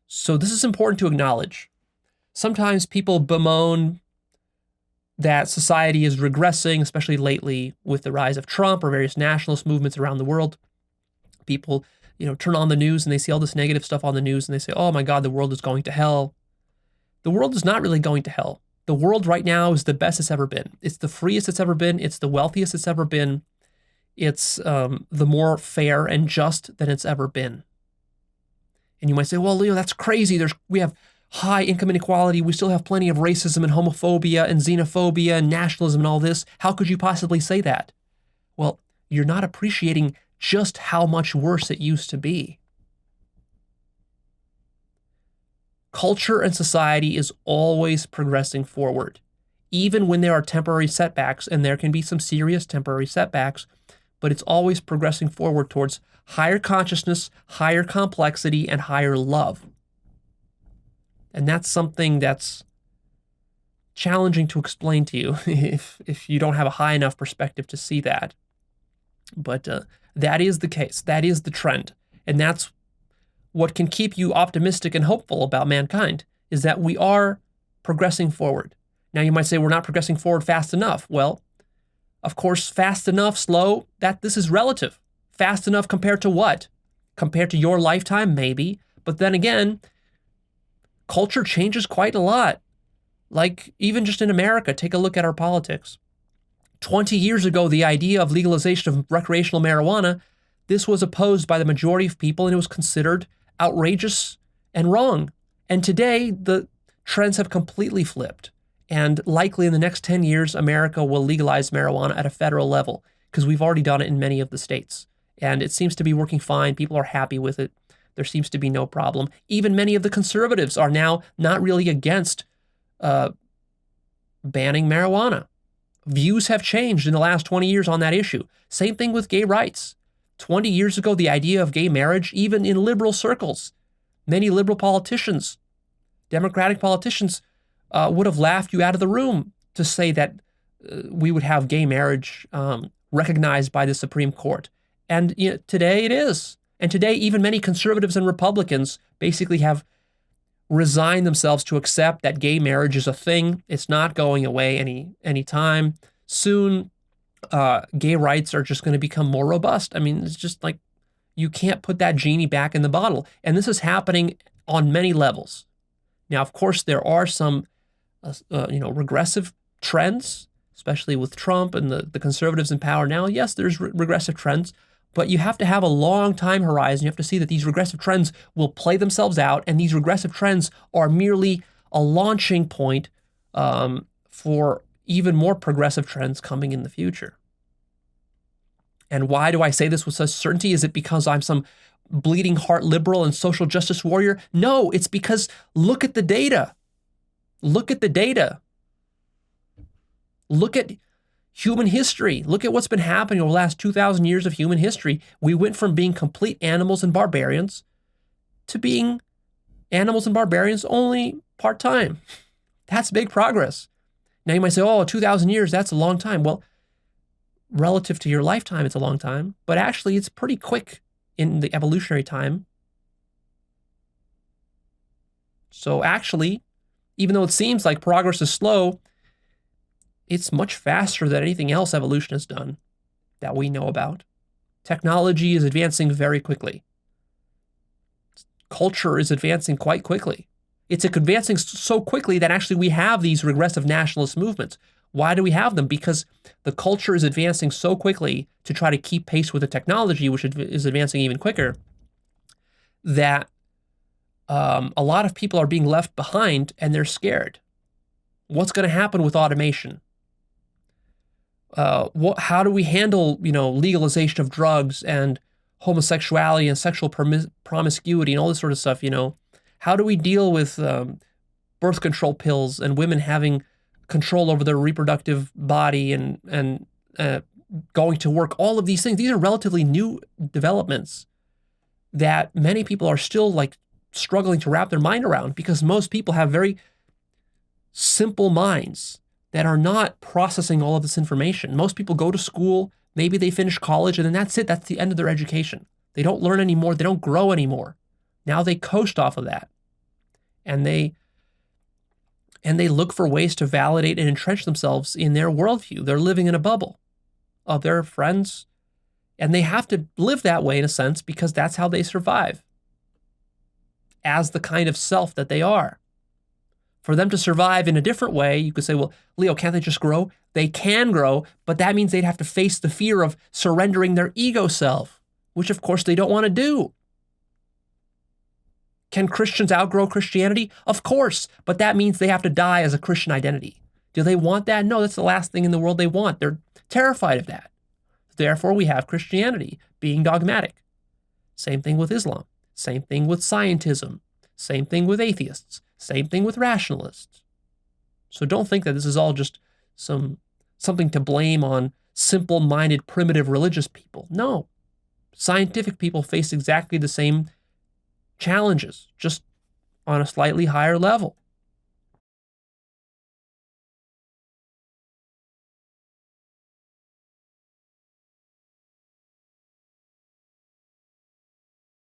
So this is important to acknowledge. Sometimes people bemoan that society is regressing, especially lately with the rise of Trump or various nationalist movements around the world. People, turn on the news and they see all this negative stuff on the news and they say, oh my God, the world is going to hell. The world is not really going to hell. The world right now is the best it's ever been. It's the freest it's ever been. It's the wealthiest it's ever been. It's the more fair and just than it's ever been. And you might say, well, Leo, that's crazy. We have high income inequality. We still have plenty of racism and homophobia and xenophobia and nationalism and all this. How could you possibly say that? Well, you're not appreciating just how much worse it used to be. Culture and society is always progressing forward, even when there are temporary setbacks, and there can be some serious temporary setbacks, but it's always progressing forward towards higher consciousness, higher complexity, and higher love. And that's something that's challenging to explain to you if you don't have a high enough perspective to see that. But that is the case. That is the trend. And that's what can keep you optimistic and hopeful about mankind, is that we are progressing forward. Now you might say we're not progressing forward fast enough. Well, of course, fast enough, slow, this is relative. Fast enough compared to what? Compared to your lifetime, maybe. But then again, culture changes quite a lot. Like even just in America, take a look at our politics. 20 years ago, the idea of legalization of recreational marijuana, this was opposed by the majority of people and it was considered outrageous and wrong. And today, the trends have completely flipped. And likely in the next 10 years, America will legalize marijuana at a federal level because we've already done it in many of the states. And it seems to be working fine. People are happy with it. There seems to be no problem. Even many of the conservatives are now not really against banning marijuana. Views have changed in the last 20 years on that issue. Same thing with gay rights. 20 years ago, the idea of gay marriage, even in liberal circles, many liberal politicians, Democratic politicians, would have laughed you out of the room to say that we would have gay marriage recognized by the Supreme Court. And today it is. And today, even many conservatives and Republicans basically have resigned themselves to accept that gay marriage is a thing. It's not going away any time soon. Gay rights are just going to become more robust. I mean, it's just like you can't put that genie back in the bottle. And this is happening on many levels. Now, of course, there are some regressive trends, especially with Trump and the conservatives in power now. Yes, there's regressive trends. But you have to have a long time horizon. You have to see that these regressive trends will play themselves out, and these regressive trends are merely a launching point for even more progressive trends coming in the future. And why do I say this with such certainty? Is it because I'm some bleeding heart liberal and social justice warrior? No, it's because look at the data. Look at the data. Look at human history. Look at what's been happening over the last 2,000 years of human history. We went from being complete animals and barbarians to being animals and barbarians only part-time. That's big progress. Now you might say, 2,000 years, that's a long time. Well, relative to your lifetime, it's a long time, but actually it's pretty quick in the evolutionary time. So actually, even though it seems like progress is slow, it's much faster than anything else evolution has done that we know about. Technology is advancing very quickly. Culture is advancing quite quickly. It's advancing so quickly that actually we have these regressive nationalist movements. Why do we have them? Because the culture is advancing so quickly to try to keep pace with the technology, which is advancing even quicker, that a lot of people are being left behind and they're scared. What's going to happen with automation? How do we handle, legalization of drugs and homosexuality and sexual promiscuity and all this sort of stuff? How do we deal with birth control pills and women having control over their reproductive body and going to work? All of these things, these are relatively new developments that many people are still struggling to wrap their mind around because most people have very simple minds that are not processing all of this information. Most people go to school, maybe they finish college, and then that's it. That's the end of their education. They don't learn anymore. They don't grow anymore. Now they coast off of that. and they look for ways to validate and entrench themselves in their worldview. They're living in a bubble of their friends, and they have to live that way in a sense because that's how they survive as the kind of self that they are. For them to survive in a different way, you could say, well, Leo, can't they just grow? They can grow, but that means they'd have to face the fear of surrendering their ego self, which of course they don't want to do. Can Christians outgrow Christianity? Of course, but that means they have to die as a Christian identity. Do they want that? No, that's the last thing in the world they want. They're terrified of that. Therefore, we have Christianity being dogmatic. Same thing with Islam. Same thing with scientism. Same thing with atheists. Same thing with rationalists. So don't think that this is all just something to blame on simple-minded, primitive religious people. No. Scientific people face exactly the same challenges, just on a slightly higher level.